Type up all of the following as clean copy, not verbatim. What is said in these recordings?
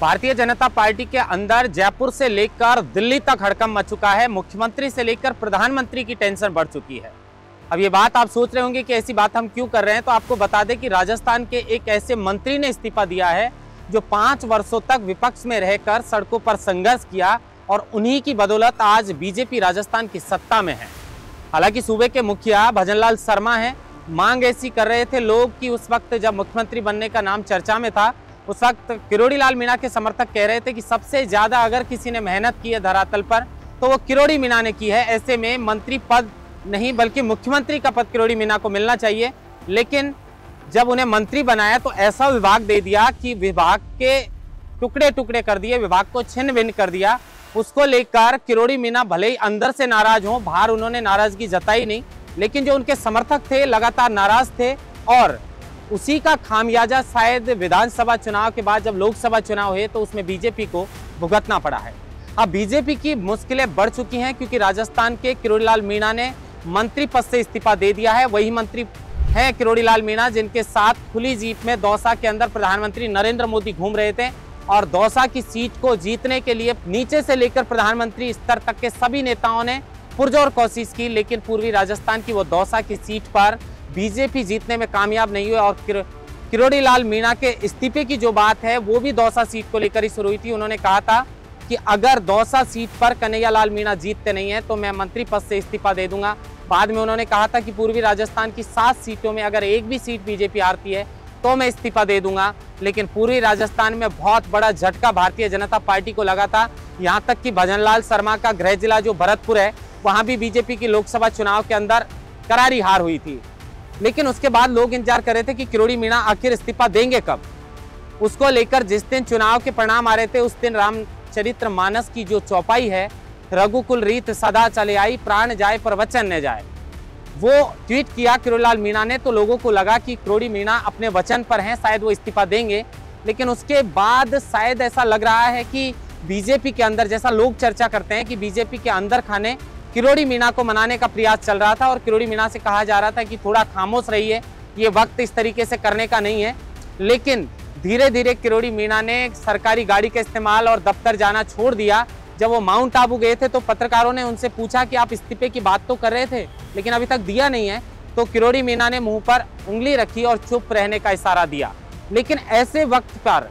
Bharatiya Janata party के अंदर जयपुर से लेकर दिल्ली तक हड़कंप मच चुका है। मुख्यमंत्री से लेकर प्रधानमंत्री की टेंशन बढ़ चुकी है। अब ये बात आप सोच रहे होंगे कि ऐसी बात हम क्यों कर रहे हैं, तो आपको बता दें कि राजस्थान के एक ऐसे मंत्री ने इस्तीफा दिया है जो 5 वर्षों तक विपक्ष में रहकर सड़कों पर संघर्ष किया और उन्हीं की बदौलत आज बीजेपी राजस्थान की सत्ता में है। हालांकि सूबे के मुखिया भजनलाल शर्मा हैं, मांग ऐसी कर रहे थे लोग कि उस वक्त जब मुख्यमंत्री बनने का नाम चर्चा में था, उस वक्त किरोड़ी लाल मीणा के समर्थक कह रहे थे कि सबसे ज्यादा अगर किसी ने मेहनत की है धरातल पर तो वो किरोड़ी मीणा ने की है। ऐसे में मंत्री पद नहीं बल्कि मुख्यमंत्री का पद किरोड़ी मीणा को मिलना चाहिए। लेकिन जब उन्हें मंत्री बनाया तो ऐसा विभाग दे दिया कि विभाग के टुकड़े टुकड़े कर दिए, विभाग को छिन्न भिन्न कर दिया। उसको लेकर किरोड़ी मीणा भले ही अंदर से नाराज हो, बाहर उन्होंने नाराजगी जताई नहीं, लेकिन जो उनके समर्थक थे लगातार नाराज थे और उसी का खामियाजा शायद विधानसभा चुनाव के बाद जब लोकसभा चुनाव हुए तो उसमें बीजेपी को भुगतना पड़ा है। अब बीजेपी की मुश्किलें बढ़ चुकी हैं क्योंकि राजस्थान के किरोड़ी लाल मीणा ने मंत्री पद से इस्तीफा दे दिया है। वही मंत्री हैं किरोड़ी लाल मीणा जिनके साथ खुली जीप में दौसा के अंदर प्रधानमंत्री नरेंद्र मोदी घूम रहे थे और दौसा की सीट को जीतने के लिए नीचे से लेकर प्रधानमंत्री स्तर तक के सभी नेताओं ने पुरजोर कोशिश की, लेकिन पूर्वी राजस्थान की वो दौसा की सीट पर बीजेपी जीतने में कामयाब नहीं हुई। और किरोड़ी लाल मीणा के इस्तीफे की जो बात है वो भी दौसा सीट को लेकर ही शुरू हुई थी। उन्होंने कहा था कि अगर दौसा सीट पर कन्हैया लाल मीणा जीतते नहीं है तो मैं मंत्री पद से इस्तीफा दे दूंगा। बाद में उन्होंने कहा था कि पूर्वी राजस्थान की 7 सीटों में अगर एक भी सीट बीजेपी हारती है तो मैं इस्तीफा दे दूंगा। लेकिन पूर्वी राजस्थान में बहुत बड़ा झटका भारतीय जनता पार्टी को लगा था। यहाँ तक कि भजनलाल शर्मा का गृह जिला जो भरतपुर है वहां भी बीजेपी की लोकसभा चुनाव के अंदर करारी हार हुई थी। लेकिन उसके बाद लोग इंतजार कर रहे थे कि किरोड़ी मीणा आखिर इस्तीफा देंगे कब। उसको लेकर जिस दिन चुनाव के परिणाम आ रहे थे उस दिन रामचरित्र मानस की जो चौपाई है, रघुकुल रीत सदा चले आई, प्राण जाए पर वचन न जाए, वो ट्वीट किया किरोड़ी लाल मीणा ने। तो लोगों को लगा कि किरोड़ी मीणा अपने वचन पर हैं, शायद वो इस्तीफा देंगे। लेकिन उसके बाद शायद ऐसा लग रहा है कि बीजेपी के अंदर, जैसा लोग चर्चा करते हैं कि बीजेपी के अंदर खाने किरोड़ी मीणा को मनाने का प्रयास चल रहा था और किरोड़ी मीणा से कहा जा रहा था कि थोड़ा खामोश रहिए, ये वक्त इस तरीके से करने का नहीं है। लेकिन धीरे धीरे किरोड़ी मीणा ने सरकारी गाड़ी का इस्तेमाल और दफ्तर जाना छोड़ दिया। जब वो माउंट आबू गए थे तो पत्रकारों ने उनसे पूछा कि आप इस्तीफे की बात तो कर रहे थे लेकिन अभी तक दिया नहीं है, तो किरोड़ी मीणा ने मुंह पर उंगली रखी और चुप रहने का इशारा दिया। लेकिन ऐसे वक्त पर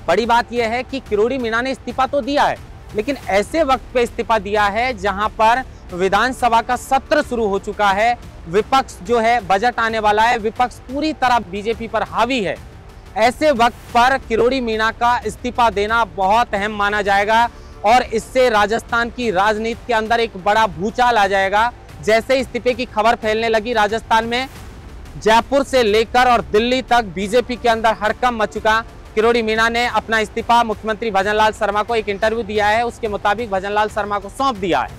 बड़ी बात यह है कि किरोड़ी मीणा ने इस्तीफा तो दिया है, लेकिन ऐसे वक्त पे इस्तीफा दिया है जहां पर विधानसभा का सत्र शुरू हो चुका है, विपक्ष जो है बजट आने वाला है, विपक्ष पूरी तरह बीजेपी पर हावी है। ऐसे वक्त पर किरोड़ी मीणा का इस्तीफा देना बहुत अहम माना जाएगा और इससे राजस्थान की राजनीति के अंदर एक बड़ा भूचाल आ जाएगा। जैसे इस्तीफे की खबर फैलने लगी राजस्थान में, जयपुर से लेकर और दिल्ली तक बीजेपी के अंदर हड़कंप मच चुका। किरोड़ी मीणा ने अपना इस्तीफा मुख्यमंत्री भजनलाल शर्मा को एक इंटरव्यू दिया है, उसके मुताबिक भजनलाल शर्मा को सौंप दिया है।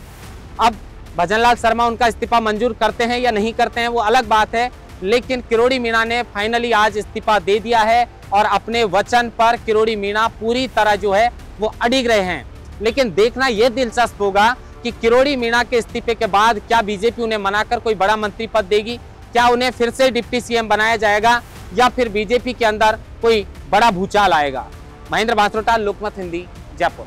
अब भजनलाल शर्मा उनका इस्तीफा मंजूर करते हैं या नहीं करते हैं वो अलग बात है, लेकिन किरोड़ी मीणा ने फाइनली आज इस्तीफा दे दिया है और अपने वचन पर किरोड़ी मीणा पूरी तरह जो है वो अडिग रहे हैं। लेकिन देखना यह दिलचस्प होगा कि किरोड़ी मीणा के इस्तीफे के बाद क्या बीजेपी उन्हें मनाकर कोई बड़ा मंत्री पद देगी, क्या उन्हें फिर से डिप्टी सीएम बनाया जाएगा या फिर बीजेपी के अंदर कोई बड़ा भूचाल आएगा। महेंद्र बांसरोटा, लोकमत हिंदी, जयपुर।